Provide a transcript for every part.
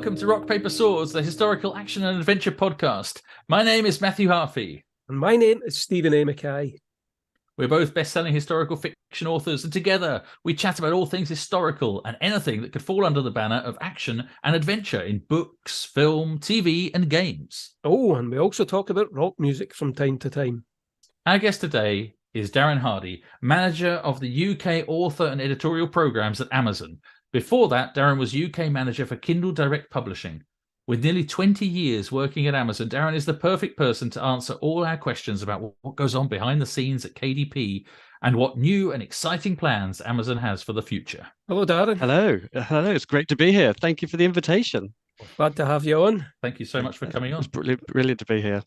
welcome to Rock, Paper, Swords, the historical action and adventure podcast. My name is Matthew Harvey. And my name is Stephen A. Mackay. We're both best-selling historical fiction authors, and together we chat about all things historical and anything that could fall under the banner of action and adventure in books, film, TV, and games. Oh, and we also talk about rock music from time to time. Our guest today is Darren Hardy, manager of the UK author and editorial programs at Amazon. Before that, Darren was UK manager for Kindle Direct Publishing. With nearly 20 years working at Amazon, Darren is the perfect person to answer all our questions about what goes on behind the scenes at KDP and what new and exciting plans Amazon has for the future. Hello, Darren. Hello. It's great to be here. Thank you for the invitation. Glad to have you on. Thank you so much for coming on. It's brilliant to be here.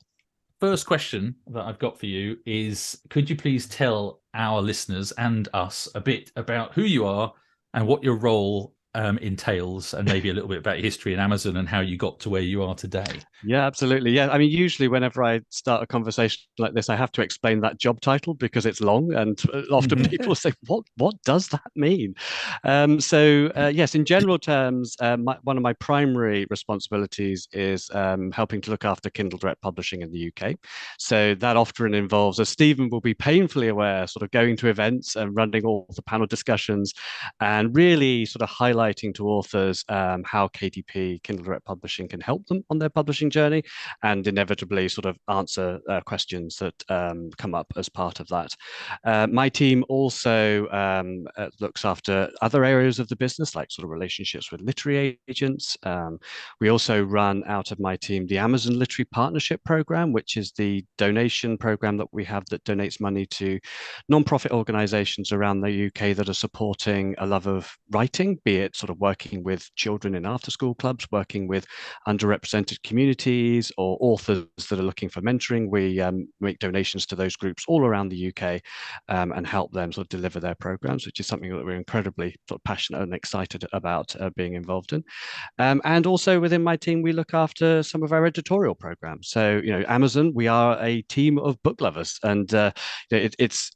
First question that I've got for you is, could you please tell our listeners and us a bit about who you are and what your role entails, and maybe a little bit about your history in Amazon and how you got to where you are today? Yeah, absolutely. Yeah, I mean, usually whenever I start a conversation like this, I have to explain that job title because it's long, and often people say, "What does that mean?" Yes, in general terms, one of my primary responsibilities is helping to look after Kindle Direct Publishing in the UK. So that often involves, as Stephen will be painfully aware, sort of going to events and running all the panel discussions, and really sort of highlighting to authors how KDP, Kindle Direct Publishing, can help them on their publishing journey, and inevitably sort of answer questions that come up as part of that. My team also looks after other areas of the business, like sort of relationships with literary agents. We also run out of my team the Amazon Literary Partnership Program, which is the donation program that we have that donates money to non-profit organizations around the UK that are supporting a love of writing, be it sort of working with children in after-school clubs, working with underrepresented communities, or authors that are looking for mentoring. We make donations to those groups all around the UK and help them sort of deliver their programs, which is something that we're incredibly sort of passionate and excited about being involved in. And also within my team, we look after some of our editorial programs. So, Amazon, we are a team of book lovers, and it's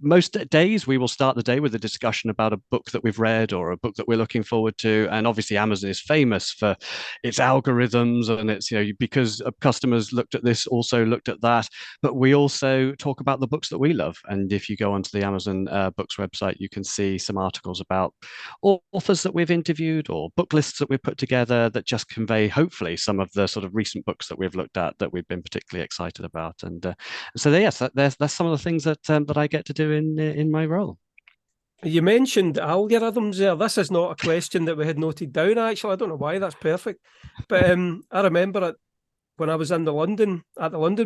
most days we will start the day with a discussion about a book that we've read or a book that we're looking forward to. And obviously Amazon is famous for its algorithms, and it's, because customers looked at this, also looked at that, but we also talk about the books that we love. And if you go onto the Amazon books website, you can see some articles about authors that we've interviewed or book lists that we've put together that just convey hopefully some of the sort of recent books that we've looked at that we've been particularly excited about. And yes, that's some of the things that I get to do in my role. You mentioned algorithms there. This is not a question that we had noted down, actually. I don't know why. That's perfect. But I remember it when I was at the London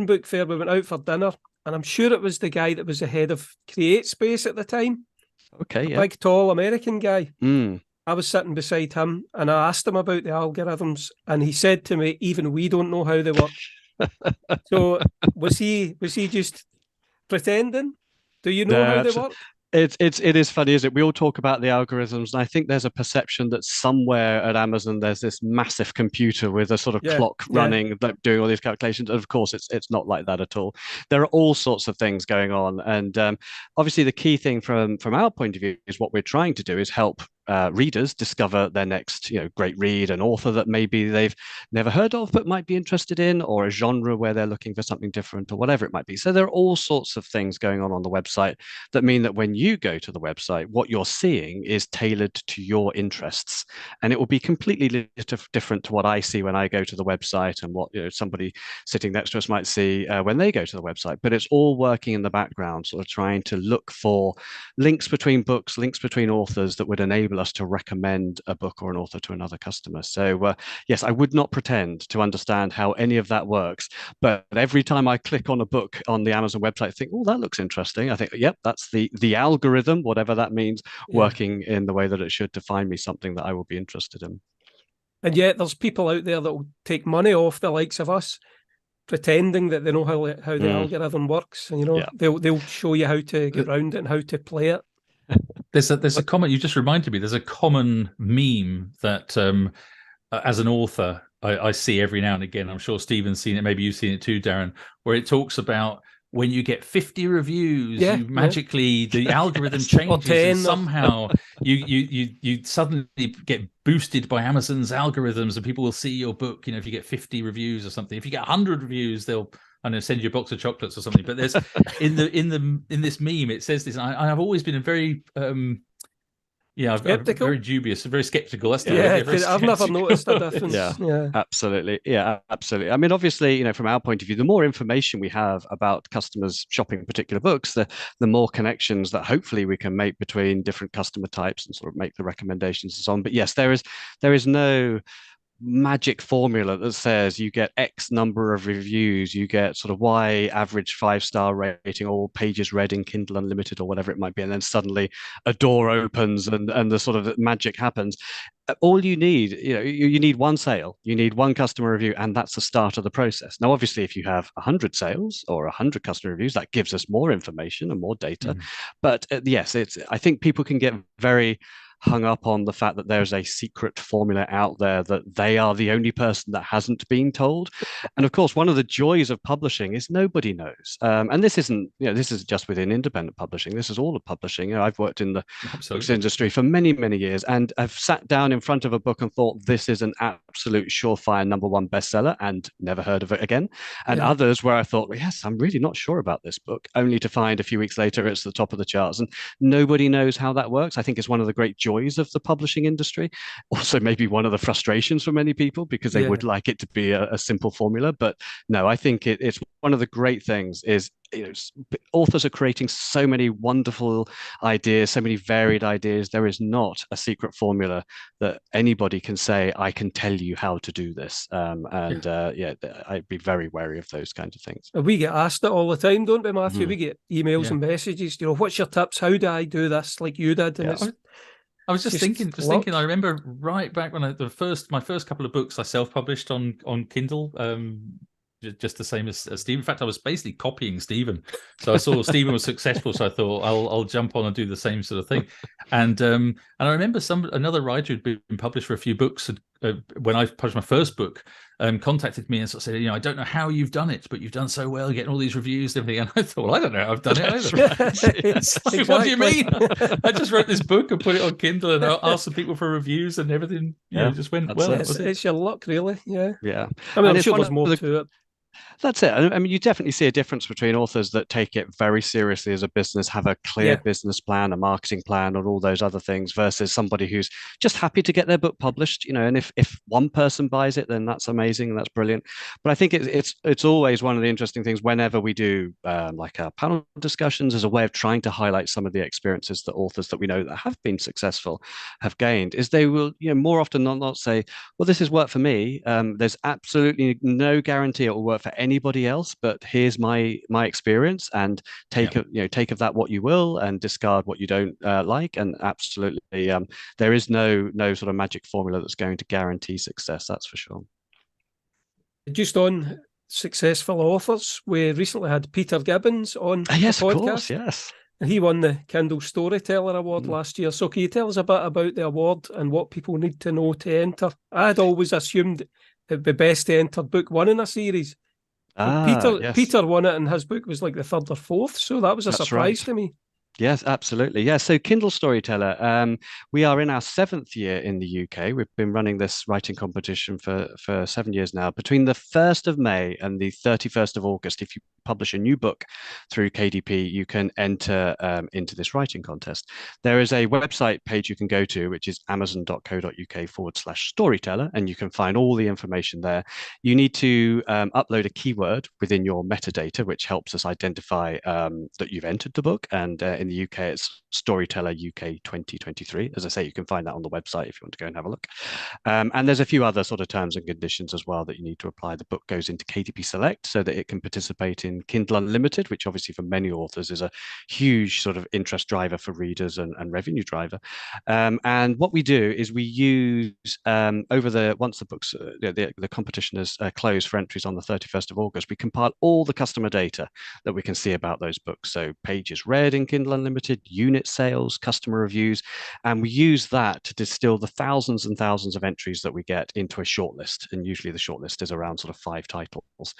Book Fair. We went out for dinner, and I'm sure it was the guy that was the head of CreateSpace at the time. Okay, yeah. Big, tall American guy. Mm. I was sitting beside him, and I asked him about the algorithms, and he said to me, "Even we don't know how they work." So was he just pretending? Do you know how they work? It is funny, isn't it? We all talk about the algorithms, and I think there's a perception that somewhere at Amazon there's this massive computer with a sort of clock running, doing all these calculations. And of course, it's not like that at all. There are all sorts of things going on, and obviously the key thing from our point of view is what we're trying to do is help readers discover their next great read, an author that maybe they've never heard of but might be interested in, or a genre where they're looking for something different, or whatever it might be. So there are all sorts of things going on the website that mean that when you go to the website, what you're seeing is tailored to your interests, and it will be completely different to what I see when I go to the website and what somebody sitting next to us might see when they go to the website. But it's all working in the background, sort of trying to look for links between books, links between authors that would enable us to recommend a book or an author to another customer. So yes, I would not pretend to understand how any of that works, but every time I click on a book on the Amazon website, I think, oh, that looks interesting. I think, yep, that's the algorithm, whatever that means, working in the way that it should to find me something that I will be interested in. And yet there's people out there that will take money off the likes of us, pretending that they know how the algorithm works. And, they'll show you how to get around it and how to play it. There's a comment, you just reminded me, there's a common meme that as an author I see every now and again. I'm sure Stephen's seen it, maybe you've seen it too, Darren, where it talks about when you get 50 reviews, Yeah, you magically the algorithm Or changes 10 and or- somehow you suddenly get boosted by Amazon's algorithms and people will see your book. You know, if you get 50 reviews or something, if you get 100 reviews, they'll send you a box of chocolates or something. But there's in this meme, it says this. I've always been a very I'm Skeptical? very dubious, very skeptical. That's the Yeah, word. Very I've never skeptical. noticed a difference. Yeah, Yeah. absolutely. Yeah, absolutely. I mean, obviously, you know, from our point of view, the more information we have about customers shopping particular books, the more connections that hopefully we can make between different customer types and sort of make the recommendations and so on. But yes, there is no magic formula that says you get X number of reviews, you get sort of Y average 5-star rating, all pages read in Kindle Unlimited or whatever it might be, and then suddenly a door opens and the sort of magic happens. All you need, you need one sale, you need one customer review, and that's the start of the process. Now, obviously, if you have 100 sales or 100 customer reviews, that gives us more information and more data. But yes, I think people can get very hung up on the fact that there's a secret formula out there that they are the only person that hasn't been told. And of course, one of the joys of publishing is nobody knows. And this isn't, this is just within independent publishing. This is all of publishing. I've worked in the books industry for many, many years, and I've sat down in front of a book and thought, this is an absolute surefire #1 bestseller, and never heard of it again. And others where I thought, well, yes, I'm really not sure about this book, only to find a few weeks later it's the top of the charts. And nobody knows how that works. I think it's one of the great joys of the publishing industry. Also, maybe one of the frustrations for many people, because they would like it to be a simple formula. But no, I think it's one of the great things is, authors are creating so many wonderful ideas, so many varied ideas. There is not a secret formula that anybody can say, I can tell you how to do this. I'd be very wary of those kinds of things. We get asked it all the time, don't we, Matthew? We get emails and messages, what's your tips? How do I do this like you did? And I was just thinking. I remember right back when my first couple of books I self-published on Kindle, just the same as Stephen. In fact, I was basically copying Stephen. So I saw Stephen was successful, so I thought I'll jump on and do the same sort of thing. And I remember another writer who'd been published for a few books when I published my first book, contacted me and sort of said, I don't know how you've done it, but you've done so well, getting all these reviews and everything. And I thought, well, I don't know how I've done it either. Exactly. What do you mean? I just wrote this book and put it on Kindle and asked some people for reviews, and everything just went well. It's your luck, really. Yeah. I mean, I'm sure there's more to it. That's it. I mean, you definitely see a difference between authors that take it very seriously as a business, have a clear business plan, a marketing plan, and all those other things, versus somebody who's just happy to get their book published. And if one person buys it, then that's amazing and that's brilliant. But I think it's always one of the interesting things whenever we do like our panel discussions, as a way of trying to highlight some of the experiences that authors that we know that have been successful have gained, is they will, more often than not say, well, this has worked for me. There's absolutely no guarantee it will work for anybody else, but here's my experience, and take of that what you will and discard what you don't like. And absolutely, there is no sort of magic formula that's going to guarantee success, that's for sure. Just on successful authors, we recently had Peter Gibbons on the podcast. Of course, yes. And he won the Kindle Storyteller Award last year. So can you tell us a bit about the award and what people need to know to enter? I'd always assumed it'd be best to enter book one in a series. Peter won it, and his book was like the third or fourth, so that was a surprise to me. Yes, absolutely. Yeah. So Kindle Storyteller, we are in our 7th year in the UK. We've been running this writing competition for 7 years now. Between the 1st of May and the 31st of August, if you publish a new book through KDP, you can enter into this writing contest. There is a website page you can go to, which is amazon.co.uk/storyteller, and you can find all the information there. You need to upload a keyword within your metadata, which helps us identify that you've entered the book. And in the UK, it's Storyteller UK 2023. As I say, you can find that on the website if you want to go and have a look. And there's a few other sort of terms and conditions as well that you need to apply. The book goes into KDP Select so that it can participate in Kindle Unlimited, which obviously for many authors is a huge sort of interest driver for readers and revenue driver. And what we do is we use once the books, the competition is closed for entries on the 31st of August, we compile all the customer data that we can see about those books. So pages read in Kindle Unlimited, unit sales, customer reviews, and we use that to distill the thousands and thousands of entries that we get into a shortlist. And usually the shortlist is around sort of 5 titles.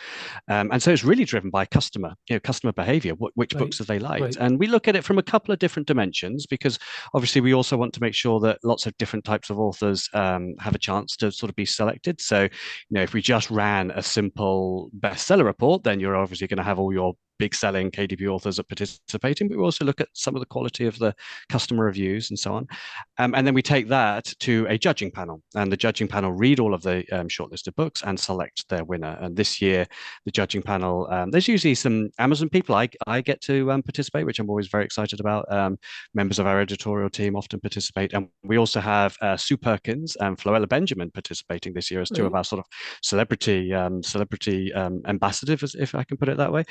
And so it's really driven by customer, customer behavior. Which Right, books have they liked? right. And we look at it from a couple of different dimensions, because obviously we also want to make sure that lots of different types of authors have a chance to sort of be selected. So, if we just ran a simple bestseller report, then you're obviously going to have all your big selling KDP authors are participating, but we also look at some of the quality of the customer reviews and so on. And then we take that to a judging panel, and the judging panel read all of the shortlisted books and select their winner. And this year, the judging panel, there's usually some Amazon people I get to participate, which I'm always very excited about. Members of our editorial team often participate. And we also have Sue Perkins and Floella Benjamin participating this year as two of our sort of celebrity ambassadors, if I can put it that way.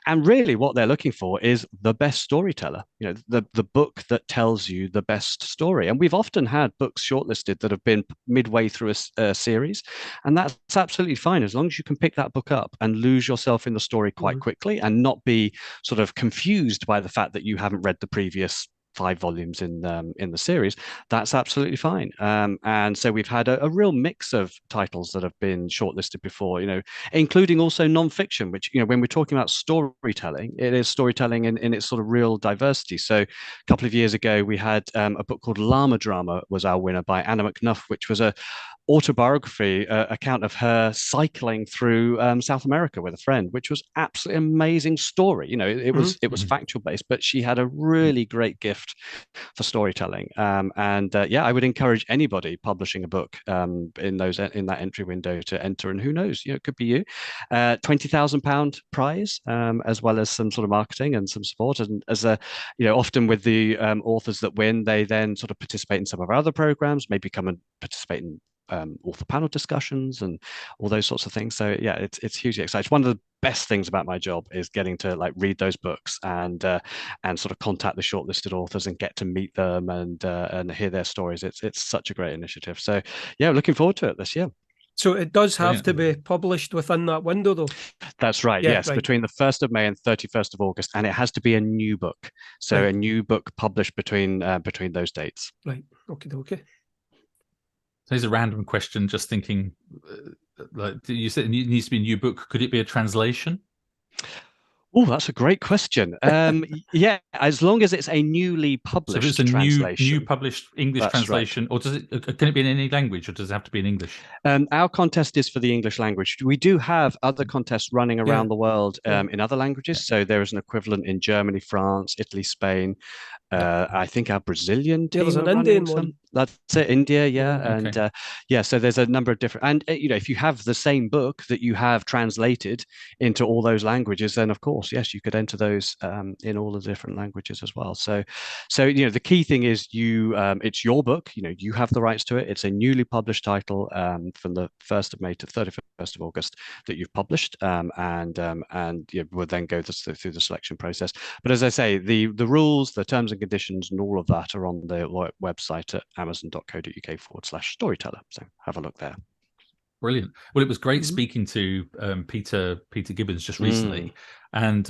And really what they're looking for is the best storyteller, the book that tells you the best story. And we've often had books shortlisted that have been midway through a series, and that's absolutely fine as long as you can pick that book up and lose yourself in the story quite quickly and not be sort of confused by the fact that you haven't read the previous 5 volumes in the series. That's absolutely fine. And so we've had a real mix of titles that have been shortlisted before, including also non-fiction, which, when we're talking about storytelling, it is storytelling in its sort of real diversity. So a couple of years ago, we had a book called Llama Drama was our winner, by Anna McNuff, which was a autobiography account of her cycling through South America with a friend, which was absolutely amazing story. It was factual based, but she had a really great gift for storytelling. I would encourage anybody publishing a book in that entry window to enter. And who knows, it could be you. £20,000 prize, as well as some sort of marketing and some support. And as often with the authors that win, they then sort of participate in some of our other programs, maybe come and participate in author panel discussions and all those sorts of things. So yeah, it's hugely exciting. One of the best things about my job is getting to read those books and sort of contact the shortlisted authors and get to meet them and hear their stories. It's such a great initiative. So yeah, looking forward to it this year. So it does have to be published within that window, though? That's right, Yeah, yes, right. Between the 1st of May and 31st of August, and it has to be a new book. So a new book published between those dates. Right, okay. Here's a random question, just thinking, you said it needs to be a new book. Could it be a translation? Oh, that's a great question. Yeah, as long as it's a newly published so if it's a translation. new published English translation, right. Or can it be in any language, or does it have to be in English? Our contest is for the English language. We do have other contests running around the world in other languages. So there is an equivalent in Germany, France, Italy, Spain. I think our Brazilian team. There's an Indian one. That's it, India, and so there's a number of different. And if you have the same book that you have translated into all those languages, then of course, yes, you could enter those in all the different languages as well. So the key thing is it's your book. You have the rights to it. It's a newly published title from the 1st of May to 31st of August that you've published, and we'll then go through the selection process. But as I say, the rules, the terms and conditions, and all of that are on the website at amazon.co.uk/storyteller. So have a look there. Brilliant. Well, it was great speaking to Peter Gibbons just recently, and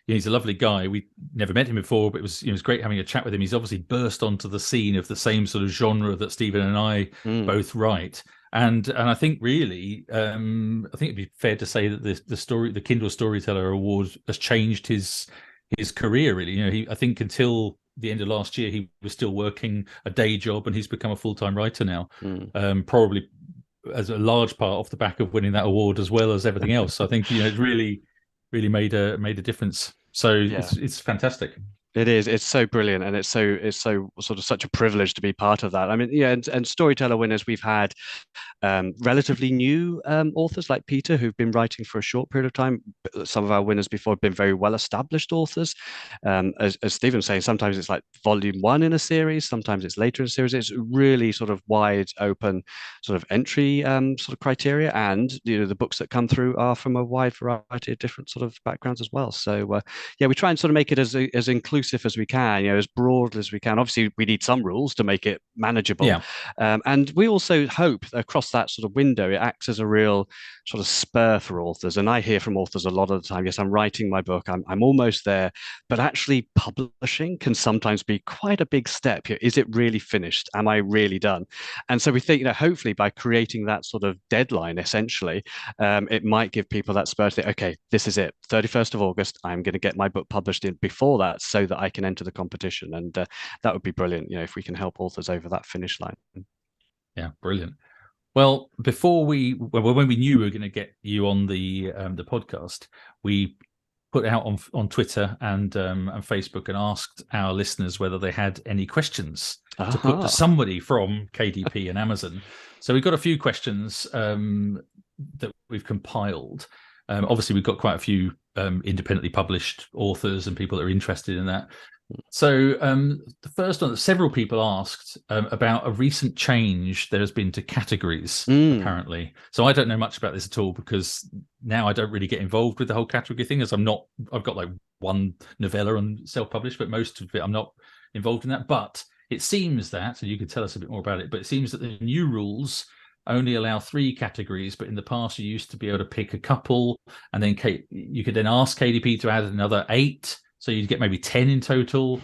he's a lovely guy. We never met him before, but it was great having a chat with him. He's obviously burst onto the scene of the same sort of genre that Stephen and I both write. And I think really, I think it'd be fair to say that the Kindle Storyteller Award has changed his career. Really, I think until the end of last year, he was still working a day job, and he's become a full-time writer now. Probably as a large part off the back of winning that award, as well as everything else. So I think it's really made a difference. So it's fantastic. It is. It's so brilliant, and it's so sort of such a privilege to be part of that. I mean, and storyteller winners, we've had relatively new authors like Peter, who've been writing for a short period of time. Some of our winners before have been very well-established authors. As Stephen's saying, sometimes it's like volume 1 in a series, sometimes it's later in a series. It's really sort of wide open sort of entry sort of criteria, and the books that come through are from a wide variety of different sort of backgrounds as well. So we try and sort of make it as inclusive inclusive as we can, as broad as we can. Obviously, we need some rules to make it manageable. Yeah. And we also hope across that sort of window, it acts as a real sort of spur for authors. And I hear from authors a lot of the time, yes, I'm writing my book, I'm almost there, but actually publishing can sometimes be quite a big step. Is it really finished? Am I really done? And so we think, hopefully by creating that sort of deadline, essentially, it might give people that spur to think, okay, this is it. 31st of August, I'm going to get my book published in before that so that I can enter the competition. And that would be brilliant, if we can help authors over that finish line. Yeah, brilliant. Well, when we knew we were going to get you on the podcast, we put out on Twitter and Facebook and asked our listeners whether they had any questions to put to somebody from KDP and Amazon. So we've got a few questions that we've compiled. Obviously, we've got quite a few independently published authors and people that are interested in that. So the first one, several people asked about a recent change there has been to categories, apparently. So I don't know much about this at all because now I don't really get involved with the whole category thing, as I've got like one novella on self-published, but most of it I'm not involved in that. But it seems that, so you could tell us a bit more about it, but it seems that the new rules only allow 3 categories, but in the past you used to be able to pick a couple, and then you could then ask KDP to add another 8. So you'd get maybe 10 in total.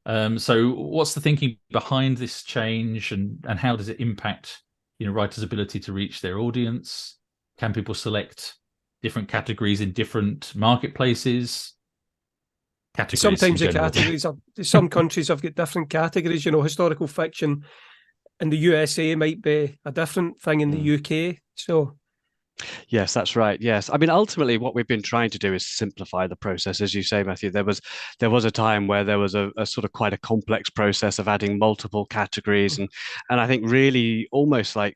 So what's the thinking behind this change, and how does it impact, writers' ability to reach their audience? Can people select different categories in different marketplaces? Sometimes the categories some countries have got different categories. Historical fiction in the USA might be a different thing in the UK. So. Yes, that's right. Yes. I mean, ultimately, what we've been trying to do is simplify the process. As you say, Matthew, there was a time where there was a sort of quite a complex process of adding multiple categories. And I think really almost like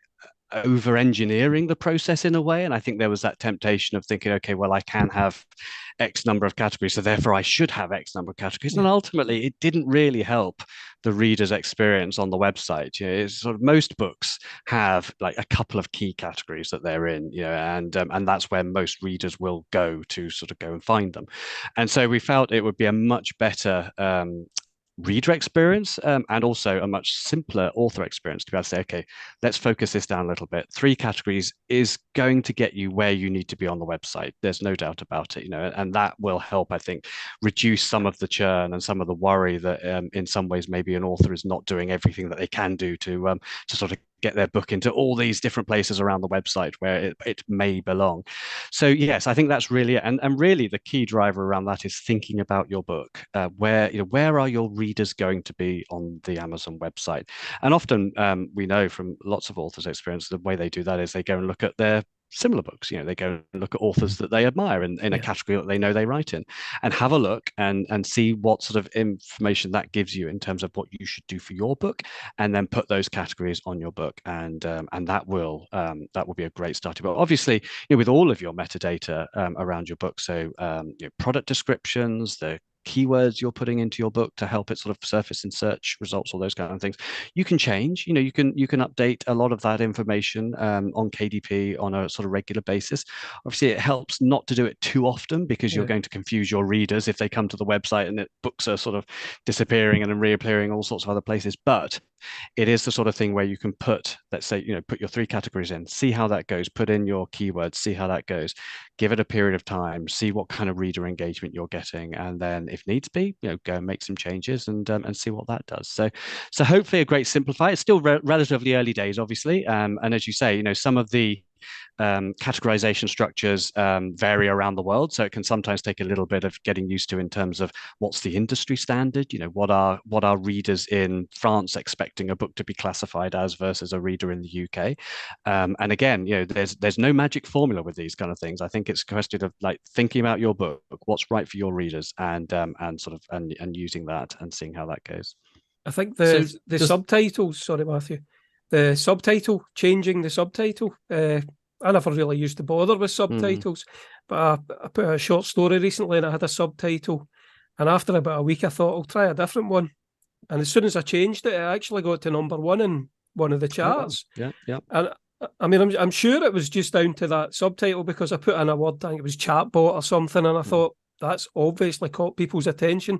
over-engineering the process in a way. And I think there was that temptation of thinking, okay, well, I can have X number of categories, so therefore I should have X number of categories. And ultimately, it didn't really help the reader's experience on the website. It's sort of most books have like a couple of key categories that they're in, and that's where most readers will go to sort of go and find them. And so we felt it would be a much better reader experience and also a much simpler author experience to be able to say, okay, let's focus this down a little bit. 3 categories is going to get you where you need to be on the website. There's no doubt about it, and that will help, I think, reduce some of the churn and some of the worry that in some ways maybe an author is not doing everything that they can do to sort of get their book into all these different places around the website where it may belong. So yes, I think that's really it. And really the key driver around that is thinking about your book. Where are your readers going to be on the Amazon website? And often we know from lots of authors' experience, the way they do that is they go and look at their similar books. They go and look at authors that they admire in a category that they know they write in, and have a look and see what sort of information that gives you in terms of what you should do for your book, and then put those categories on your book, and that will be a great starting point. Obviously, with all of your metadata around your book, so product descriptions, the keywords you're putting into your book to help it sort of surface in search results, all those kind of things, you can change. You can update a lot of that information on KDP on a sort of regular basis. Obviously, it helps not to do it too often because you're going to confuse your readers if they come to the website and books are sort of disappearing and then reappearing all sorts of other places. But it is the sort of thing where you can put, let's say, put your 3 categories in, see how that goes, put in your keywords, see how that goes, give it a period of time, see what kind of reader engagement you're getting, and then if needs be, go and make some changes and see what that does. So hopefully a great simplify. It's still relatively early days, obviously, and as you say, some of the categorization structures vary around the world, so it can sometimes take a little bit of getting used to in terms of what's the industry standard. What are readers in France expecting a book to be classified as versus a reader in the UK, and again, there's no magic formula with these kind of things. I think it's a question of like thinking about your book, what's right for your readers, and using that and seeing how that goes. I think the subtitles, sorry Matthew, changing the subtitle, I never really used to bother with subtitles, but I put a short story recently and I had a subtitle, and after about a week I thought I'll try a different one, and as soon as I changed it, I actually got to number 1 in one of the charts. Yeah. And I mean, I'm sure it was just down to that subtitle, because I put in a word, I think it was chatbot or something, and I thought that's obviously caught people's attention.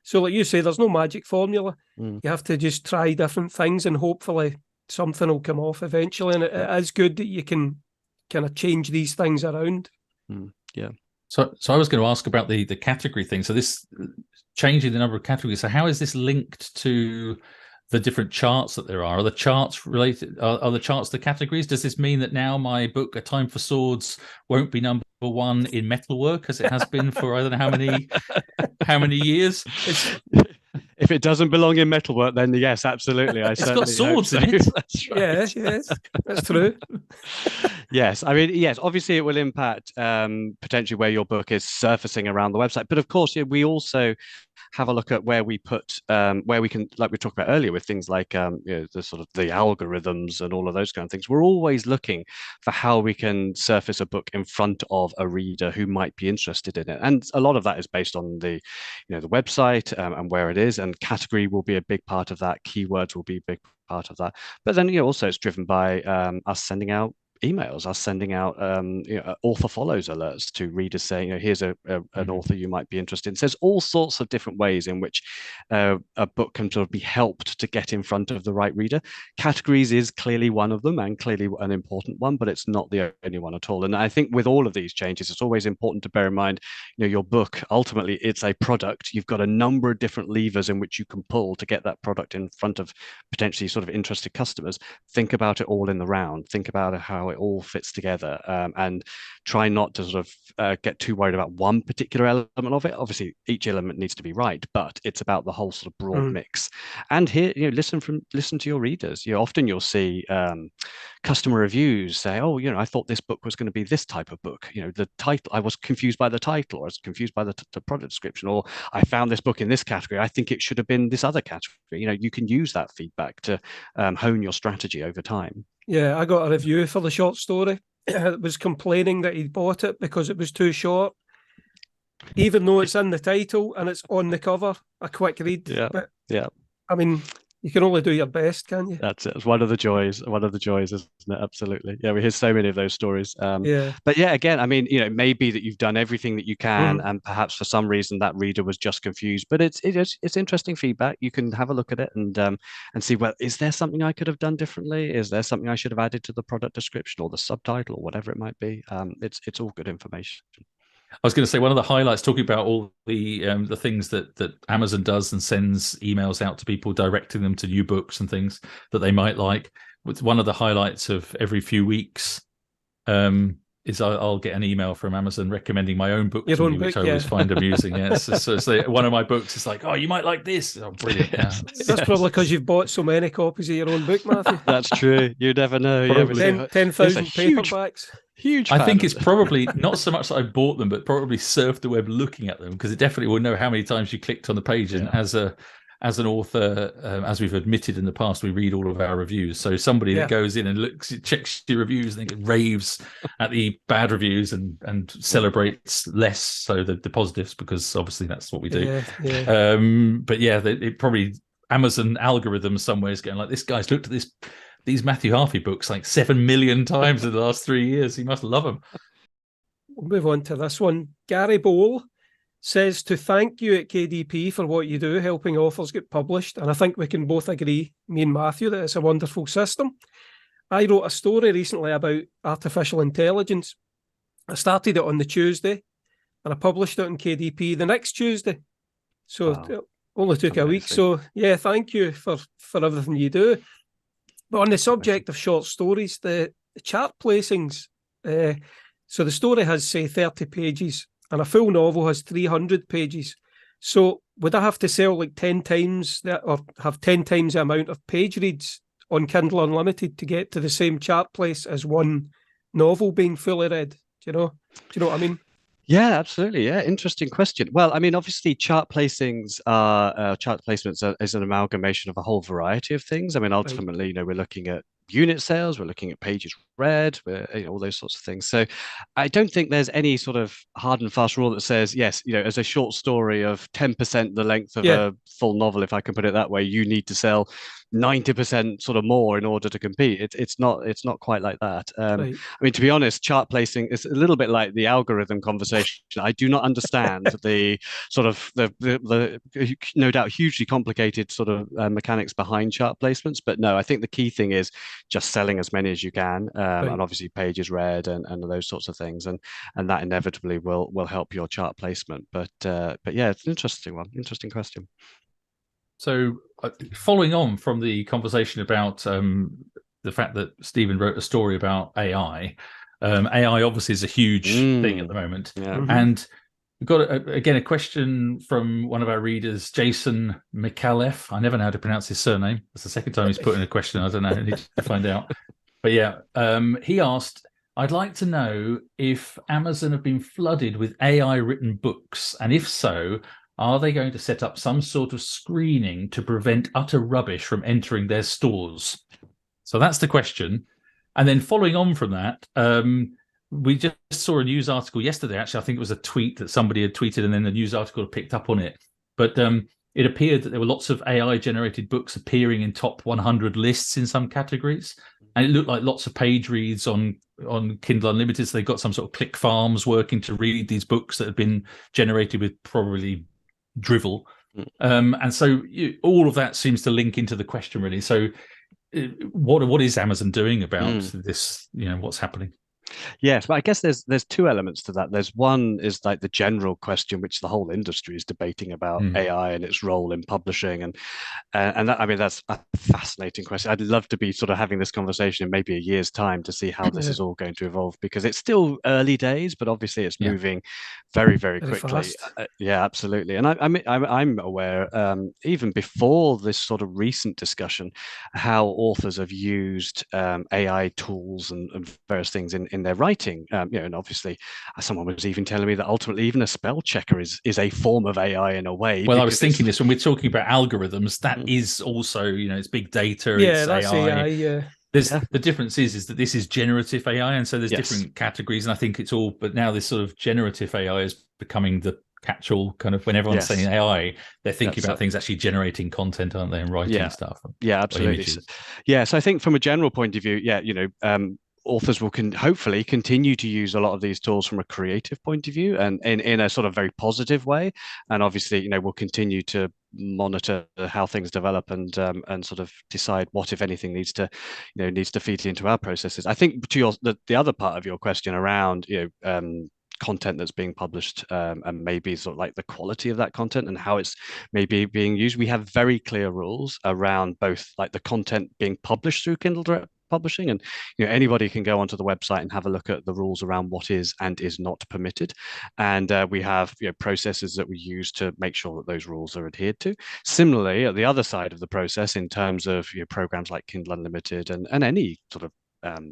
So like you say, there's no magic formula. Mm. You have to just try different things and hopefully something will come off eventually. And it is good that you can kind of change these things around. Yeah. So I was going to ask about the category thing. So this changing the number of categories. So how is this linked to the different charts that there are? Are the charts related? Are the charts the categories? Does this mean that now my book, A Time for Swords, won't be number one in metalwork as it has been for I don't know how many years? If it doesn't belong in metalwork, then yes, absolutely. It's got swords in it. That's right. Yes, that's true. Yes, I mean, yes, obviously it will impact potentially where your book is surfacing around the website. But of course, we also have a look at where we put where we can, like we talked about earlier, with things like the sort of the algorithms and all of those kind of things. We're always looking for how we can surface a book in front of a reader who might be interested in it, and a lot of that is based on the the website and where it is, and category will be a big part of that. Keywords will be a big part of that, but then also it's driven by us sending out emails, us sending out author follows alerts to readers saying, here's an author you might be interested in. So there's all sorts of different ways in which a book can sort of be helped to get in front of the right reader. Categories is clearly one of them, and clearly an important one, but it's not the only one at all. And I think with all of these changes, it's always important to bear in mind, your book, ultimately, it's a product. You've got a number of different levers in which you can pull to get that product in front of potentially sort of interested customers. Think about it all in the round. Think about how it all fits together, and try not to sort of get too worried about one particular element of it. Obviously, each element needs to be right, but it's about the whole sort of broad mix. And here, listen to your readers. Often you'll see customer reviews say, "Oh, I thought this book was going to be this type of book. The title, I was confused by the title, or I was confused by the product description, or I found this book in this category. I think it should have been this other category." You can use that feedback to hone your strategy over time. Yeah, I got a review for the short story. It was complaining that he bought it because it was too short, even though it's in the title and it's on the cover. A quick read. Yeah, but, yeah. I mean, you can only do your best, can you? That's it. It's one of the joys, isn't it? Absolutely. Yeah, we hear so many of those stories. Yeah. But yeah, again, I mean, it may be that you've done everything that you can, and perhaps for some reason that reader was just confused. But it's interesting feedback. You can have a look at it and see, well, is there something I could have done differently? Is there something I should have added to the product description or the subtitle or whatever it might be? It's all good information. I was going to say one of the highlights, talking about all the things that Amazon does and sends emails out to people, directing them to new books and things that they might like. One of the highlights of every few weeks is I'll get an email from Amazon recommending my own book to me, which I always find amusing. Yes, so one of my books is like, "Oh, you might like this." Oh, brilliant! Yes. Yeah. That's probably because you've bought so many copies of your own book, Matthew. That's true. You never know. Yeah, 10,000 paperbacks. Huge. I think it's probably not so much that I bought them, but probably surfed the web looking at them, because it definitely will know how many times you clicked on the page. And as an author, as we've admitted in the past, we read all of our reviews. So somebody that goes in and checks your reviews, and then raves at the bad reviews and celebrates less so the positives, because obviously that's what we do. But yeah, it probably Amazon algorithm somewhere is going like, this guy's looked at these Matthew Harvey books like 7 million times in the last 3 years. He must love them. We'll move on to this one. Gary Bowl says to thank you at KDP for what you do, helping authors get published. And I think we can both agree, me and Matthew, that it's a wonderful system. I wrote a story recently about artificial intelligence. I started it on the Tuesday and I published it on KDP the next Tuesday. So it only took a week. So yeah, thank you for everything you do. But on the subject of short stories, the chart placings, so the story has, say, 30 pages and a full novel has 300 pages. So would I have to sell like 10 times that, or have 10 times the amount of page reads on Kindle Unlimited to get to the same chart place as one novel being fully read? Do you know what I mean? Yeah, absolutely. Yeah, interesting question. Well, I mean, obviously, chart placements is an amalgamation of a whole variety of things. I mean, ultimately, we're looking at unit sales, we're looking at pages read, all those sorts of things. So, I don't think there's any sort of hard and fast rule that says yes, as a short story of 10% the length of a full novel, if I can put it that way, you need to sell 90% sort of more in order to compete. It's not quite like that. Right. I mean, to be honest, chart placing is a little bit like the algorithm conversation. I do not understand the sort of the no doubt hugely complicated sort of mechanics behind chart placements. But no, I think the key thing is just selling as many as you can, Right. and obviously pages read and those sorts of things, and that inevitably will help your chart placement. But yeah, it's an interesting one, interesting question. So, following on from the conversation about the fact that Stephen wrote a story about AI, AI obviously is a huge thing at the moment. Yeah. And we've got, again, a question from one of our readers, Jason McAuliffe. I never know how to pronounce his surname. It's the second time he's put in a question. I don't know. I need to find out. But yeah, he asked, I'd like to know if Amazon have been flooded with AI-written books, and if so, are they going to set up some sort of screening to prevent utter rubbish from entering their stores? So that's the question. And then following on from that, we just saw a news article yesterday. Actually, I think it was a tweet that somebody had tweeted, and then the news article picked up on it. But it appeared that there were lots of AI-generated books appearing in top 100 lists in some categories. And it looked like lots of page reads on Kindle Unlimited. So they've got some sort of click farms working to read these books that have been generated with probably drivel. And so all of that seems to link into the question, really. So what is Amazon doing about this, what's happening? Yes, but I guess there's two elements to that. There's one is like the general question, which the whole industry is debating about AI and its role in publishing, and that, I mean, that's a fascinating question. I'd love to be sort of having this conversation in maybe a year's time to see how this is all going to evolve, because it's still early days, but obviously it's moving very, very quickly. Yeah, absolutely. And I'm aware, even before this sort of recent discussion, how authors have used AI tools and various things in their writing, and obviously someone was even telling me that ultimately even a spell checker is a form of AI in a way. Well, I was thinking this when we're talking about algorithms, that is also, it's big data, it's that's AI. yeah. The difference is that this is generative AI, and so there's different categories, and I think it's all, but now this sort of generative AI is becoming the catch-all kind of, when everyone's saying AI, they're thinking about things actually generating content, aren't they, and writing stuff. Yeah, absolutely. So I think from a general point of view, authors will hopefully continue to use a lot of these tools from a creative point of view, and in a sort of very positive way. And obviously, we'll continue to monitor how things develop and sort of decide what, if anything, needs to feed into our processes. I think to the other part of your question around content that's being published, and maybe sort of like the quality of that content and how it's maybe being used, we have very clear rules around both like the content being published through Kindle Direct Publishing, and anybody can go onto the website and have a look at the rules around what is and is not permitted, and we have processes that we use to make sure that those rules are adhered to. Similarly, at the other side of the process, in terms of programs like Kindle Unlimited and any sort of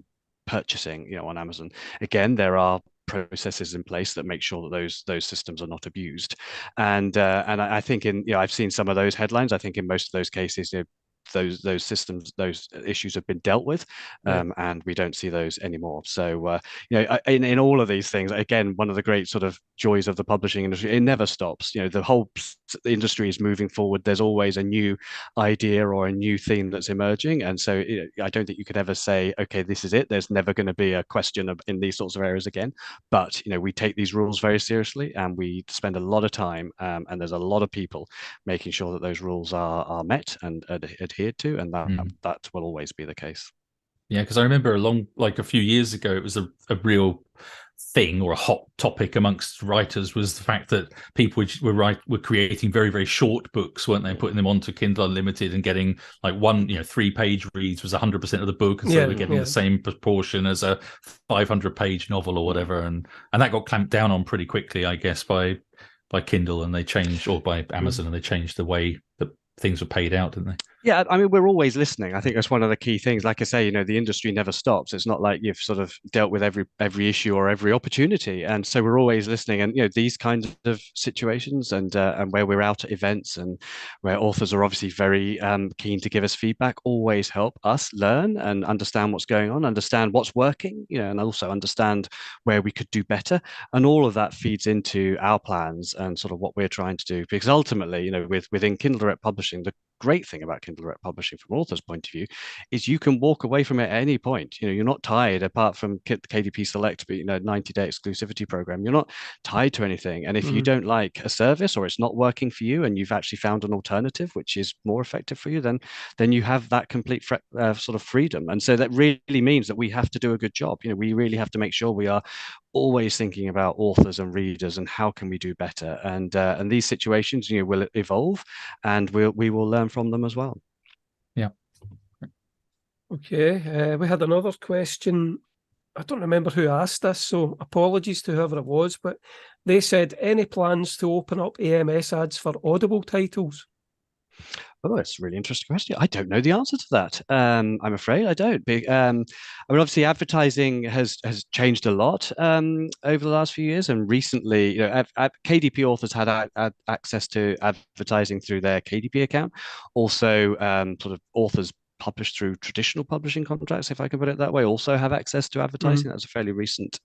purchasing on Amazon, again, there are processes in place that make sure that those systems are not abused, and I think I've seen some of those headlines. I think in most of those cases, those systems, those issues have been dealt with, and we don't see those anymore. So in all of these things, again, one of the great sort of joys of the publishing industry, it never stops. The whole industry is moving forward. There's always a new idea or a new theme that's emerging, and so I don't think you could ever say, okay, this is it. There's never going to be a question in these sorts of areas again. But we take these rules very seriously, and we spend a lot of time, and there's a lot of people making sure that those rules are met and adhered to, and that will always be the case. Yeah, because I remember a few years ago, it was a real thing, or a hot topic amongst writers, was the fact that people were creating very, very short books, weren't they, and putting them onto Kindle Unlimited and getting like 3-page reads was 100% of the book, and so we're getting the same proportion as a 500-page novel or whatever, and that got clamped down on pretty quickly, I guess, by Kindle, and they changed, or by Amazon, and they changed the way that things were paid out, didn't they? Yeah, I mean, we're always listening. I think that's one of the key things. Like I say, the industry never stops. It's not like you've sort of dealt with every issue or every opportunity, and so we're always listening. And these kinds of situations, and where we're out at events, and where authors are obviously very keen to give us feedback, always help us learn and understand what's going on, understand what's working, and also understand where we could do better. And all of that feeds into our plans and sort of what we're trying to do. Because ultimately, within Kindle Direct Publishing, great thing about Kindle Direct Publishing from an author's point of view is you can walk away from it at any point. You're not tied, apart from KDP Select, but 90-day exclusivity program. You're not tied to anything. And if you don't like a service or it's not working for you, and you've actually found an alternative which is more effective for you, then you have that complete sort of freedom. And so that really means that we have to do a good job. We really have to make sure we are always thinking about authors and readers and how can we do better. And these situations, will evolve, and we will learn from them as well. Yeah. Okay. We had another question. I don't remember who asked this, so apologies to whoever it was, but they said, any plans to open up AMS ads for Audible titles? Oh, that's a really interesting question. I don't know the answer to that. I'm afraid I don't. I mean, obviously, advertising has changed a lot over the last few years, and recently, KDP authors had access to advertising through their KDP account. Also, sort of authors published through traditional publishing contracts, if I can put it that way, also have access to advertising. That's a fairly recent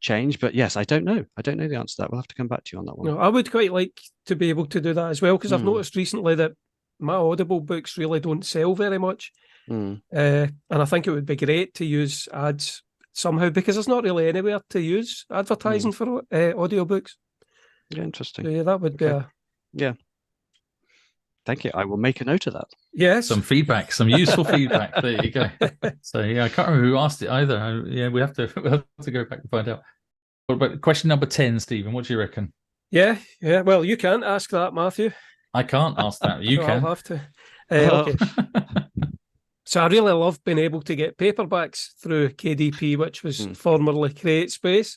change. But yes, I don't know. I don't know the answer to that. We'll have to come back to you on that one. No, I would quite like to be able to do that as well, because I've noticed recently that my Audible books really don't sell very much. And I think it would be great to use ads somehow, because there's not really anywhere to use advertising for audiobooks. Yeah, interesting. So, yeah, that would be Yeah. Thank you. I will make a note of that. Yes. Some feedback, some useful feedback. There you go. So yeah, I can't remember who asked it either. Yeah, we'll have to go back and find out. But question number 10, Stephen, what do you reckon? Yeah. Well, you can't ask that, Matthew. I can't ask that. You can. I'll have to. Okay. So I really love being able to get paperbacks through KDP, which was formerly CreateSpace.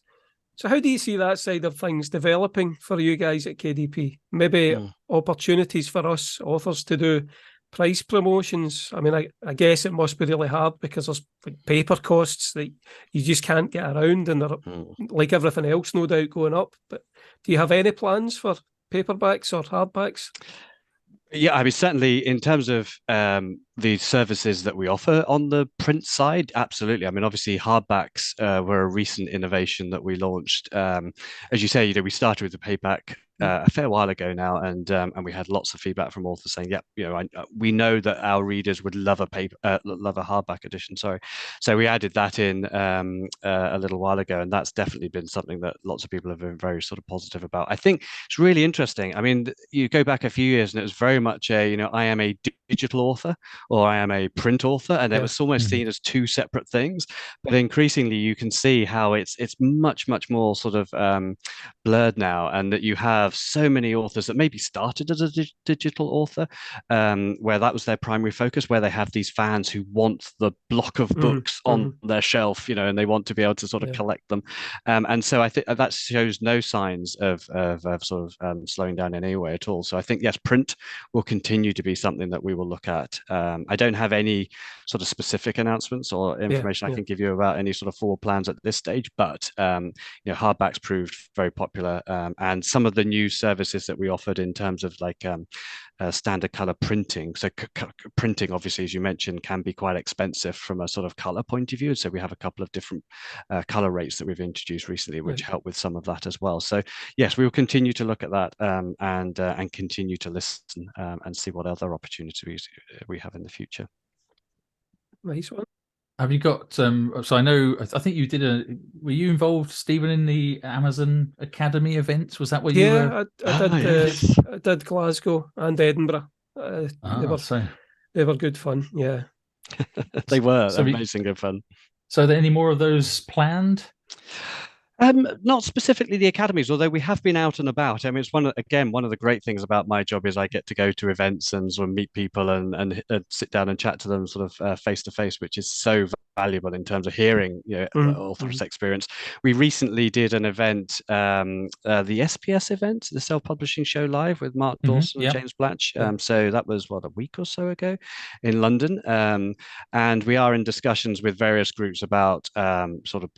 So how do you see that side of things developing for you guys at KDP? Maybe opportunities for us authors to do price promotions. I mean, I guess it must be really hard because there's like paper costs that you just can't get around, and they're like everything else, no doubt, going up. But do you have any plans for paperbacks or hardbacks? Yeah, I mean, certainly in terms of the services that we offer on the print side, absolutely. I mean, obviously, hardbacks were a recent innovation that we launched. As you say, we started with the paperback a fair while ago now, and we had lots of feedback from authors saying, "Yep, we know that our readers would love a hardback edition." Sorry, so we added that in a little while ago, and that's definitely been something that lots of people have been very sort of positive about. I think it's really interesting. I mean, you go back a few years, and it was very much I am a digital author or I am a print author, and it was almost seen as two separate things. But increasingly, you can see how it's much more sort of blurred now, and that you have so many authors that maybe started as a digital author, where that was their primary focus, where they have these fans who want the block of books on their shelf, and they want to be able to sort of collect them. And so I think that shows no signs of sort of slowing down in any way at all. So I think, yes, print will continue to be something that we will look at. I don't have any sort of specific announcements or information I can give you about any sort of forward plans at this stage, but hardbacks proved very popular, and some of the new services that we offered in terms of like standard color printing. So printing, obviously, as you mentioned, can be quite expensive from a sort of color point of view. So we have a couple of different color rates that we've introduced recently, which help with some of that as well. So yes, we will continue to look at that and continue to listen and see what other opportunities we have in the future. Nice one. Have you got so I think you were you involved, Stephen, in the Amazon Academy events? Was that what you were? I did Glasgow and Edinburgh. They were good fun. Yeah. They were amazing good fun. So are there any more of those planned? Not specifically the academies, although we have been out and about. I mean, it's one of the great things about my job is I get to go to events and sort of meet people and sit down and chat to them sort of face to face, which is so valuable in terms of hearing author's experience. We recently did an event, the SPS event, the Self-Publishing Show Live with Mark Dawson and James Blatch. So that was a week or so ago in London, and we are in discussions with various groups about sort of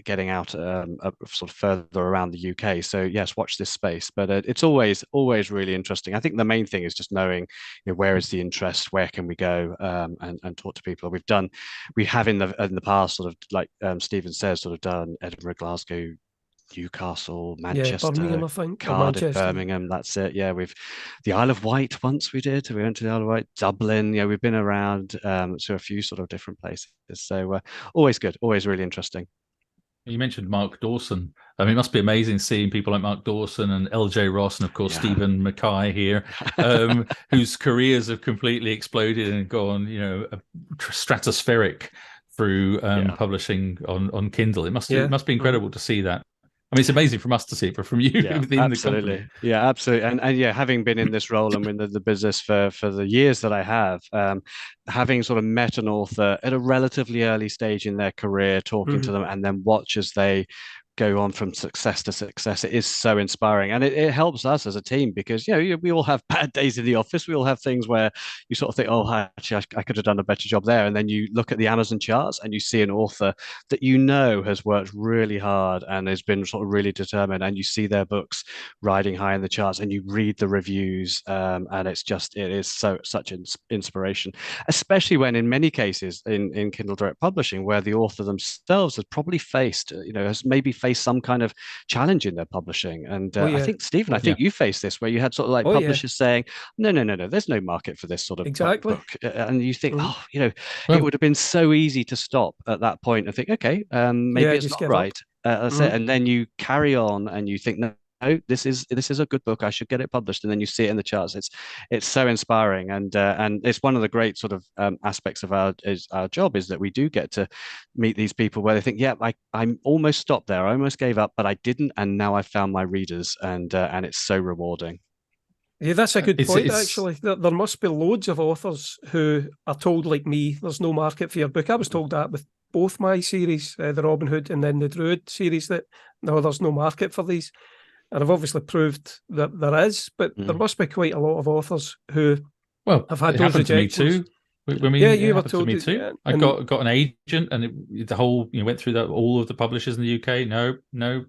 getting out sort of further around the UK. So yes, watch this space. But it's always really interesting. I think the main thing is just knowing where is the interest, where can we go, and talk to people. We have in the past sort of like Stephen says, sort of done Edinburgh, Glasgow, Newcastle, Yeah, Manchester, Birmingham, I think, or Cardiff, Manchester. Birmingham. That's it. Yeah, we've the Isle of Wight once we did. We went to the Isle of Wight, Dublin. Yeah, we've been around to a few sort of different places. So always good, always really interesting. You mentioned Mark Dawson. I mean, it must be amazing seeing people like Mark Dawson and L.J. Ross and, of course, Yeah. Stephen Mackay here, whose careers have completely exploded and gone, stratospheric through publishing on Kindle. It must be incredible to see that. I mean, it's amazing from us to see it, but from you within the company. Yeah, absolutely. And yeah, having been in this role and in the business for the years that I have, having sort of met an author at a relatively early stage in their career, talking to them, and then watch as they go on from success to success, it is so inspiring, and it helps us as a team because we all have bad days in the office. We all have things where you sort of think, oh, actually I could have done a better job there, and then you look at the Amazon charts and you see an author that has worked really hard and has been sort of really determined, and you see their books riding high in the charts, and you read the reviews, and it is such inspiration, especially when in many cases in Kindle Direct Publishing where the author themselves has probably faced has maybe faced some kind of challenge in their publishing. And I think, Stephen, I think you faced this where you had sort of like publishers saying, no, there's no market for this sort of book. And you think, it would have been so easy to stop at that point and think, okay, maybe it's not right. That's it. And then you carry on and you think, no, this is a good book. I should get it published, and then you see it in the charts. It's so inspiring, and it's one of the great sort of aspects of our job is that we do get to meet these people where they think, I'm almost stopped there. I almost gave up, but I didn't, and now I found my readers, and it's so rewarding. Yeah, that's a good point. Actually, there must be loads of authors who are told, like me, there's no market for your book. I was told that with both my series, the Robin Hood and then the Druid series, that no, there's no market for these. And I've obviously proved that there is, but there must be quite a lot of authors who have had those rejections. You were told me too. I got an agent, and the whole went through all of the publishers in the UK. No,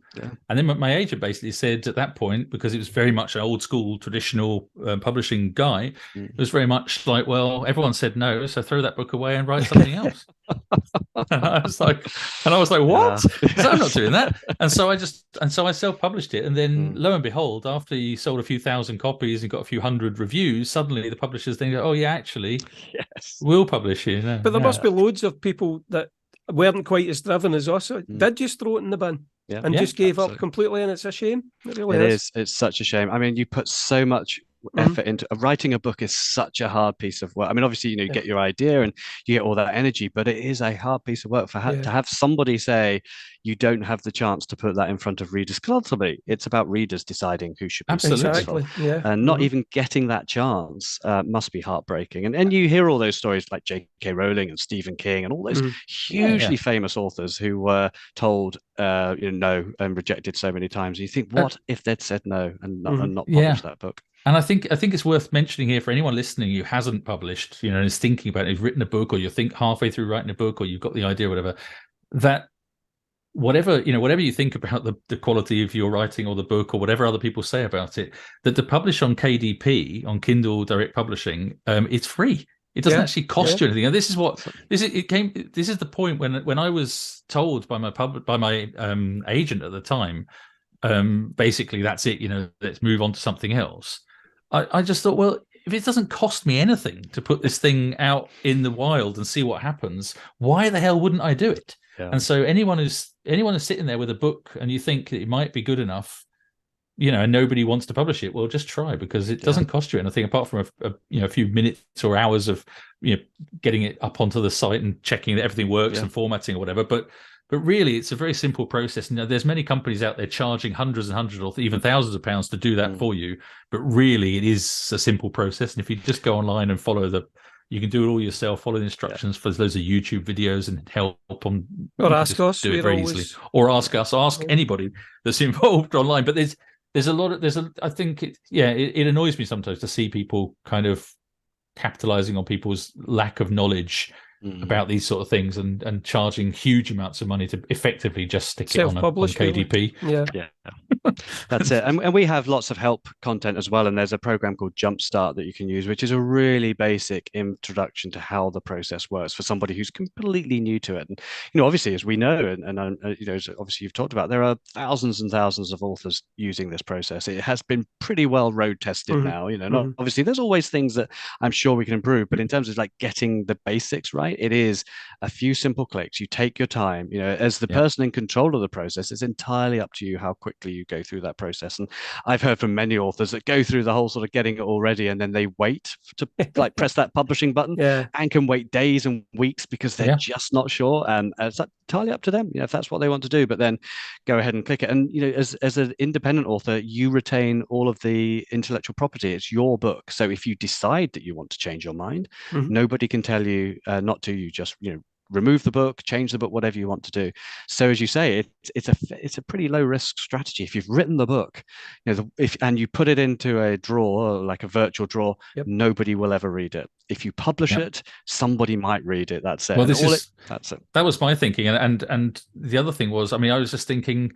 and then my agent basically said at that point, because it was very much an old school traditional publishing guy, it was very much like, well, everyone said no, so throw that book away and write something else. And I was like, what? So I'm not doing that. And so I self-published it, and then lo and behold, after you sold a few thousand copies and got a few hundred reviews, suddenly the publishers then go, oh yeah, actually, we'll publish you. But there must be loads of people that weren't quite as driven as us. Did just throw it in the bin and just gave up completely, and it's a shame. It really is. It's such a shame. I mean, you put so much effort into writing a book is such a hard piece of work. I mean, obviously, you get your idea and you get all that energy, but it is a hard piece of work to have somebody say you don't have the chance to put that in front of readers, because ultimately it's about readers deciding who should be successful. And not even getting that chance must be heartbreaking. And you hear all those stories like J.K. Rowling and Stephen King and all those hugely famous authors who were told no and rejected so many times. You think, what if they'd said no and not published that book? And I think it's worth mentioning here for anyone listening who hasn't published, and is thinking about it, who's written a book, or you think halfway through writing a book, or you've got the idea, or whatever, that whatever you think about the quality of your writing or the book or whatever other people say about it, that to publish on KDP, on Kindle Direct Publishing, it's free. It doesn't actually cost you anything. And this is the point when I was told by my agent at the time, basically that's it, let's move on to something else. I just thought, well, if it doesn't cost me anything to put this thing out in the wild and see what happens, why the hell wouldn't I do it? And so anyone who's sitting there with a book and you think it might be good enough, and nobody wants to publish it, well, just try, because it doesn't cost you anything apart from a few minutes or hours of getting it up onto the site and checking that everything works and formatting or whatever. But really, it's a very simple process. There's many companies out there charging hundreds and hundreds or even thousands of pounds to do that for you. But really, it is a simple process. And if you just go online and you can do it all yourself, follow the instructions. For those of YouTube videos and help on. Or ask us. Do it very easily. Or ask us. Ask anybody that's involved online. But there's a lot of I think it annoys me sometimes to see people kind of capitalizing on people's lack of knowledge about these sort of things and charging huge amounts of money to effectively just stick it on KDP. Really. Yeah. That's it. And we have lots of help content as well. And there's a program called Jumpstart that you can use, which is a really basic introduction to how the process works for somebody who's completely new to it. And, obviously, as we know, and obviously you've talked about, there are thousands and thousands of authors using this process. It has been pretty well road tested now. Obviously, there's always things that I'm sure we can improve, but in terms of like getting the basics right, it is a few simple clicks. You take your time, as the person in control of the process, it's entirely up to you how quickly you go through that process. And I've heard from many authors that go through the whole sort of getting it all ready, and then they wait to like press that publishing button and can wait days and weeks because they're just not sure. And it's entirely up to them, if that's what they want to do, but then go ahead and click it. And, as an independent author, you retain all of the intellectual property. It's your book. So if you decide that you want to change your mind, nobody can tell you not to. You just, remove the book, change the book, whatever you want to do. So as you say, it's a pretty low risk strategy. If you've written the book, and you put it into a drawer, like a virtual drawer, nobody will ever read it. If you publish it, somebody might read it. That's it. Well, that's it. That was my thinking, and the other thing was, I was just thinking,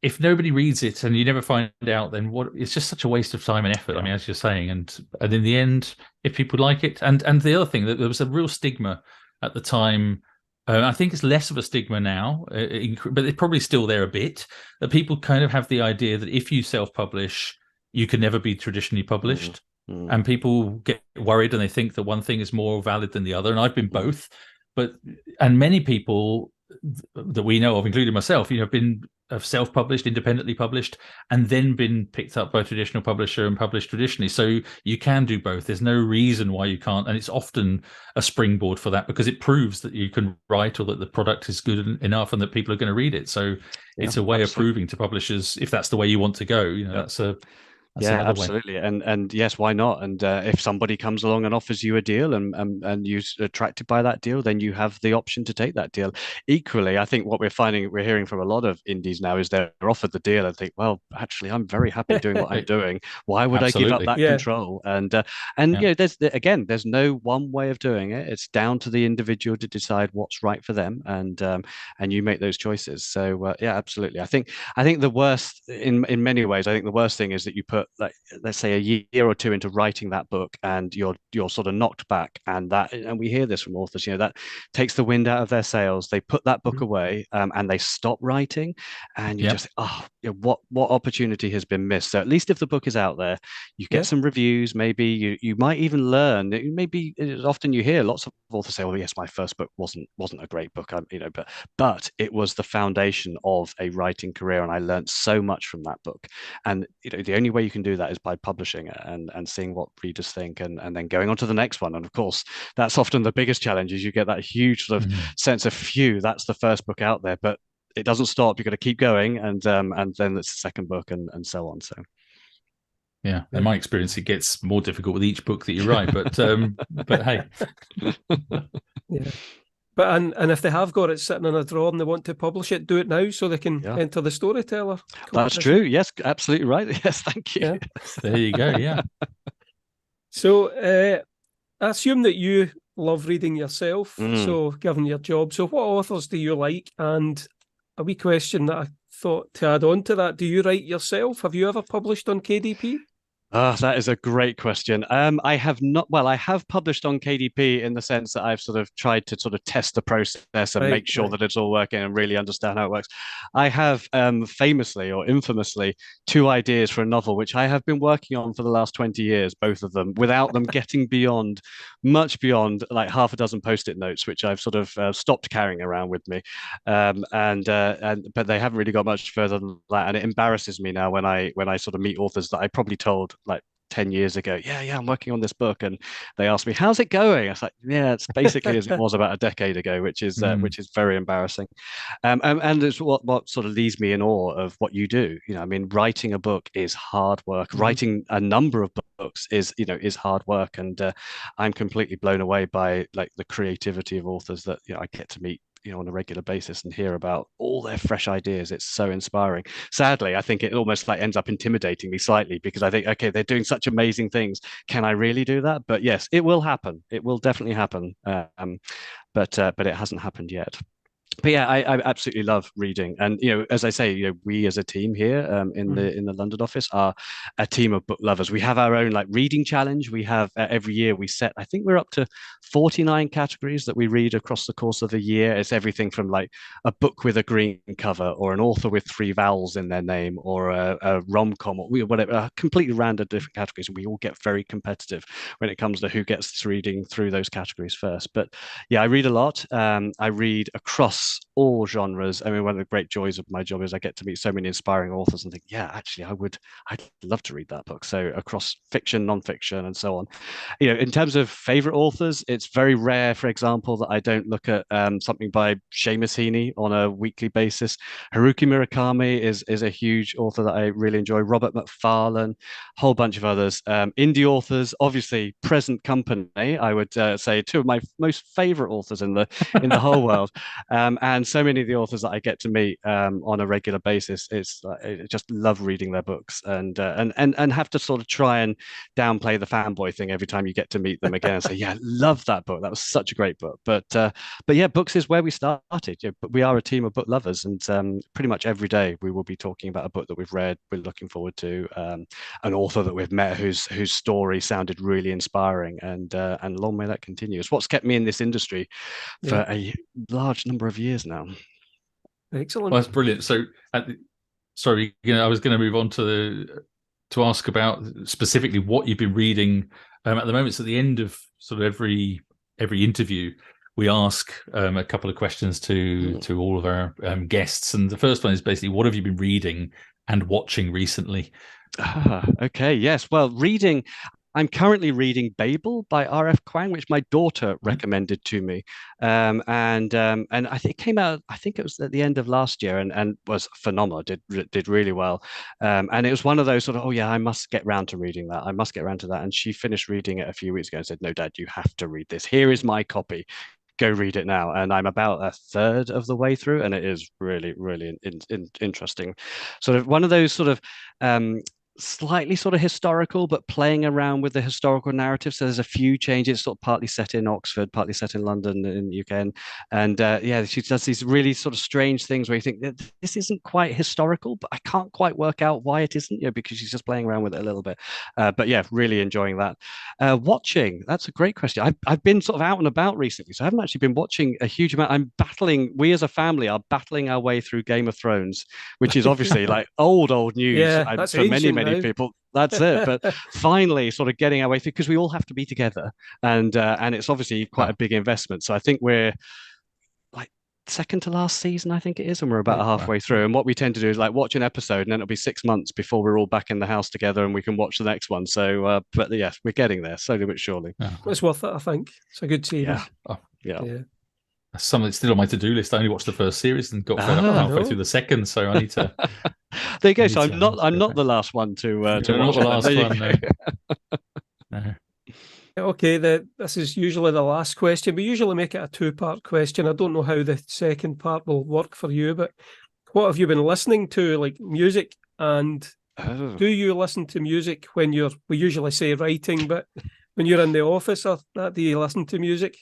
if nobody reads it and you never find out, then what? It's just such a waste of time and effort. As you're saying, and in the end, if people like it, and the other thing, that there was a real stigma at the time. I think it's less of a stigma now, but it's probably still there a bit. That people kind of have the idea that if you self-publish, you can never be traditionally published, and people get worried and they think that one thing is more valid than the other. And I've been both, and many people that we know of, including myself, have self-published, independently published, and then been picked up by a traditional publisher and published traditionally. So you can do both. There's no reason why you can't, and it's often a springboard for that because it proves that you can write, or that the product is good enough and that people are going to read it. So it's a way of proving to publishers, if that's the way you want to go, that's absolutely. And yes, why not? And if somebody comes along and offers you a deal and you're attracted by that deal, then you have the option to take that deal. Equally, I think what we're hearing from a lot of indies now is they're offered the deal and think, well, actually, I'm very happy doing what I'm doing. Why would I give up that control? And there's no one way of doing it. It's down to the individual to decide what's right for them, and you make those choices. So absolutely. I think the worst, in many ways, I think the worst thing is that you put, like, let's say, a year or two into writing that book, and you're sort of knocked back, and we hear this from authors, that takes the wind out of their sails. They put that book away, and they stop writing, and you just what opportunity has been missed? So at least if the book is out there, you get some reviews. Maybe you might even learn. Maybe often you hear lots of authors say, "Well, yes, my first book wasn't a great book, but it was the foundation of a writing career, and I learned so much from that book." And the only way you can do that is by publishing it and seeing what readers think, and then going on to the next one. And of course, that's often the biggest challenge, is you get that huge sort of sense of, phew, that's the first book out there, but it doesn't stop. You've got to keep going, and then it's the second book, and so on. So in my experience, it gets more difficult with each book that you write, but hey. But and if they have got it sitting in a drawer and they want to publish it, do it now so they can enter the storyteller competition. That's true. Yes, absolutely right. Yes, thank you. There you go. Yeah. So I assume that you love reading yourself. So given your job, so what authors do you like? And a wee question that I thought to add on to that: do you write yourself? Have you ever published on KDP? That is a great question. I have not. Well, I have published on KDP in the sense that I've sort of tried to sort of test the process and make sure that it's all working and really understand how it works. I have famously or infamously 2 ideas for a novel which I have been working on for the last 20 years, both of them, without them getting much beyond like half a dozen post-it notes, which I've sort of stopped carrying around with me. But they haven't really got much further than that, and it embarrasses me now when I sort of meet authors that I probably told like 10 years ago, I'm working on this book, and they ask me, how's it going? I was like, it's basically as it was about a decade ago, which is very embarrassing. And it's what sort of leaves me in awe of what you do. Writing a book is hard work. Writing a number of books is hard work, and I'm completely blown away by like the creativity of authors that I get to meet on a regular basis and hear about all their fresh ideas. It's so inspiring. Sadly, I think it almost like ends up intimidating me slightly, because I think, okay, they're doing such amazing things. Can I really do that? But yes, it will happen. It will definitely happen. But it hasn't happened yet. But yeah, I absolutely love reading, and as I say, we as a team here in the London office are a team of book lovers. We have our own like reading challenge. We have every year we set. I think we're up to 49 categories that we read across the course of a year. It's everything from like a book with a green cover, or an author with 3 vowels in their name, or a rom-com, or whatever, completely random different categories. And we all get very competitive when it comes to who gets reading through those categories first. But yeah, I read a lot. I read across all genres. I mean, one of the great joys of my job is I get to meet so many inspiring authors and think, yeah, actually, I'd love to read that book. So across fiction, nonfiction, and so on. In terms of favorite authors, it's very rare, for example, that I don't look at something by Seamus Heaney on a weekly basis. Haruki Murakami is a huge author that I really enjoy. Robert McFarlane, a whole bunch of others. Indie authors, obviously, present company. I would say 2 of my most favorite authors in the whole world. And so many of the authors that I get to meet on a regular basis, I just love reading their books, and have to sort of try and downplay the fanboy thing every time you get to meet them again and say, yeah, love that book. That was such a great book. But yeah, books is where we started. But we are a team of book lovers, and pretty much every day we will be talking about a book that we've read, we're looking forward to, an author that we've met whose story sounded really inspiring, and long may that continue. It's what's kept me in this industry for a large number of years now. Excellent. Well, that's brilliant. So, sorry, I was going to move on to ask about specifically what you've been reading at the moment. So, at the end of sort of every interview, we ask a couple of questions to all of our guests, and the first one is basically, what have you been reading and watching recently? Okay, yes. Well, reading. I'm currently reading Babel by R.F. Kuang, which my daughter recommended to me, and I think it came out. I think it was at the end of last year, and was phenomenal. Did really well, and it was one of those sort of, oh yeah, I must get round to reading that. I must get round to that. And she finished reading it a few weeks ago and said, "No, Dad, you have to read this. Here is my copy. Go read it now." And I'm about a third of the way through, and it is really, really interesting. Sort of one of those sort of slightly sort of historical, but playing around with the historical narrative. So there's a few changes, sort of partly set in Oxford, partly set in London in the UK. And yeah, she does these really sort of strange things where you think that this isn't quite historical, but I can't quite work out why it isn't, because she's just playing around with it a little bit. But yeah, really enjoying that. Watching, that's a great question. I've been sort of out and about recently, so I haven't actually been watching a huge amount. We as a family are battling our way through Game of Thrones, which is obviously like old news. Yeah, that's for many now. people. That's it. But finally sort of getting our way through, because we all have to be together, and it's obviously quite a big investment. So I think we're like second to last season, I think it is, and we're about halfway through. And what we tend to do is like watch an episode, and then it'll be 6 months before we're all back in the house together and we can watch the next one. So but yes, we're getting there slowly but surely. It's worth it, I think. It's a good series. Yeah. Something that's still on my to-do list. I only watched the first series and got fed up halfway through the second, so I need to. There you go. So I'm not the last one to watch. Not the last one. No. Okay, this is usually the last question. We usually make it a 2-part question. I don't know how the second part will work for you, but what have you been listening to, like music? And do you listen to music when we usually say writing, but when you're in the office, or do you listen to music?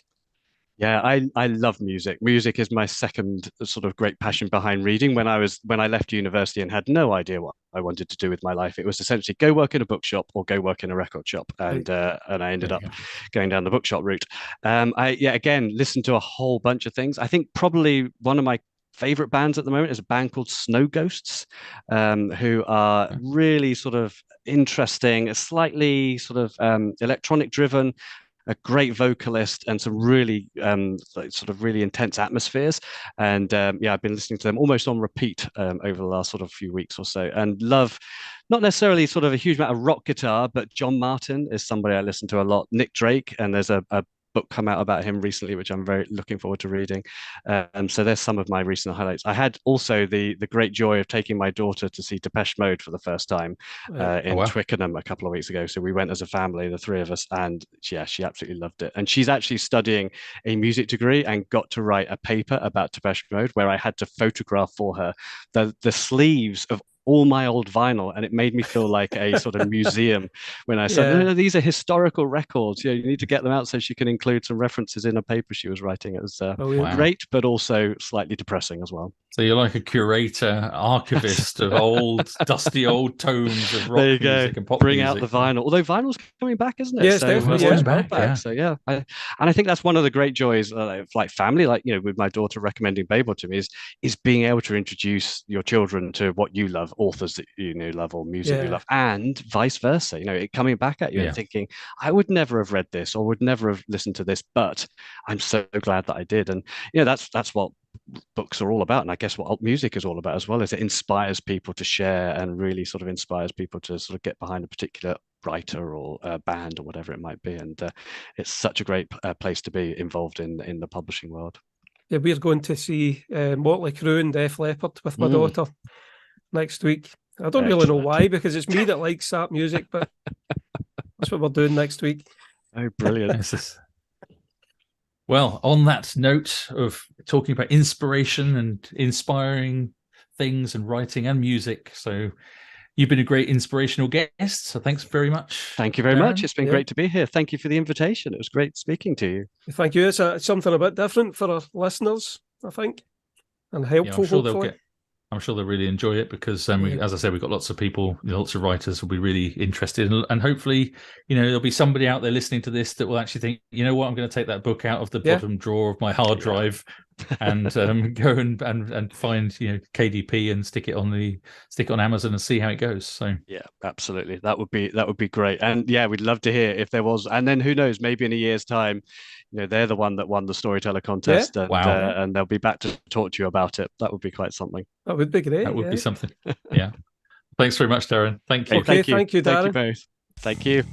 Yeah, I love music. Music is my second sort of great passion behind reading. When I left university and had no idea what I wanted to do with my life, it was essentially go work in a bookshop or go work in a record shop, and I ended up going down the bookshop route. Again, listened to a whole bunch of things. I think probably one of my favorite bands at the moment is a band called Snow Ghosts, who are really sort of interesting, slightly sort of electronic driven, a great vocalist, and some really sort of really intense atmospheres. And I've been listening to them almost on repeat over the last sort of few weeks or so, and love not necessarily sort of a huge amount of rock guitar, but John Martin is somebody I listen to a lot. Nick Drake, and there's a book come out about him recently, which I'm very looking forward to reading. So there's some of my recent highlights. I had also the great joy of taking my daughter to see Depeche Mode for the first time in Twickenham a couple of weeks ago. So we went as a family, the three of us, and yeah, she absolutely loved it. And she's actually studying a music degree and got to write a paper about Depeche Mode, where I had to photograph for her the sleeves of all my old vinyl, and it made me feel like a sort of museum when I said, no, these are historical records. You need to get them out, so she can include some references in a paper she was writing. It was great, but also slightly depressing as well. So you're like a curator, archivist of old, dusty old tomes of rock music and pop Bring music. out the vinyl. Although vinyl's coming back, isn't it? Yes, definitely. It's back. Yeah. So yeah, and I think that's one of the great joys of like family, like with my daughter recommending Babel to me, is being able to introduce your children to what you love, authors that you love, or music you love, and vice versa. It coming back at you and thinking, I would never have read this or would never have listened to this, but I'm so glad that I did. And that's what books are all about, and I guess what alt music is all about as well, is it inspires people to share and really sort of inspires people to sort of get behind a particular writer or band or whatever it might be. And it's such a great place to be involved in the publishing world. Yeah, we're going to see Motley Crue and Def Leppard with my daughter next week. I don't really know why, because it's me that likes that music, but that's what we're doing next week. Oh, brilliant. Well, on that note of talking about inspiration and inspiring things and writing and music, so you've been a great inspirational guest, so thanks very much. Thank you very much. It's been great to be here. Thank you for the invitation. It was great speaking to you. Thank you. It's something a bit different for our listeners, I think, and helpful, hopefully. I'm sure they'll really enjoy it, because as I said, we've got lots of people, lots of writers will be really interested, and hopefully, there'll be somebody out there listening to this that will actually think, you know what, I'm going to take that book out of the bottom drawer of my hard drive and go and find KDP and stick it on Amazon and see how it goes. So yeah, absolutely, that would be great. And yeah, we'd love to hear if there was, and then who knows, maybe in a year's time, they're the one that won the storyteller contest, and they'll be back to talk to you about it. That would be quite something. That would be great. That would be something. Yeah. Thanks very much, Darren. Thank you. Okay, thank you, Darren. Thank you both. Thank you.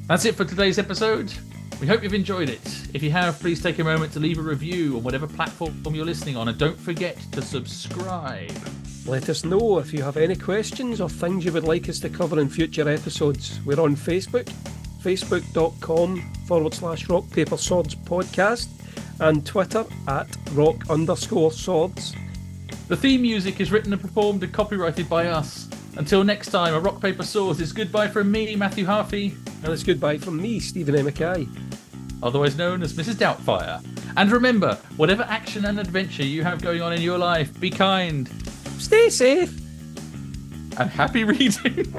That's it for today's episode. We hope you've enjoyed it. If you have, please take a moment to leave a review on whatever platform you're listening on, and don't forget to subscribe. Let us know if you have any questions or things you would like us to cover in future episodes. We're on Facebook, facebook.com/Rock Paper Swords podcast, and Twitter @rock_swords. The theme music is written and performed and copyrighted by us. Until next time, a Rock Paper Swords is goodbye from me, Matthew Harvey. And it's goodbye from me, Stephen A. Mackay. Otherwise known as Mrs. Doubtfire. And remember, whatever action and adventure you have going on in your life, be kind. Stay safe. And happy reading.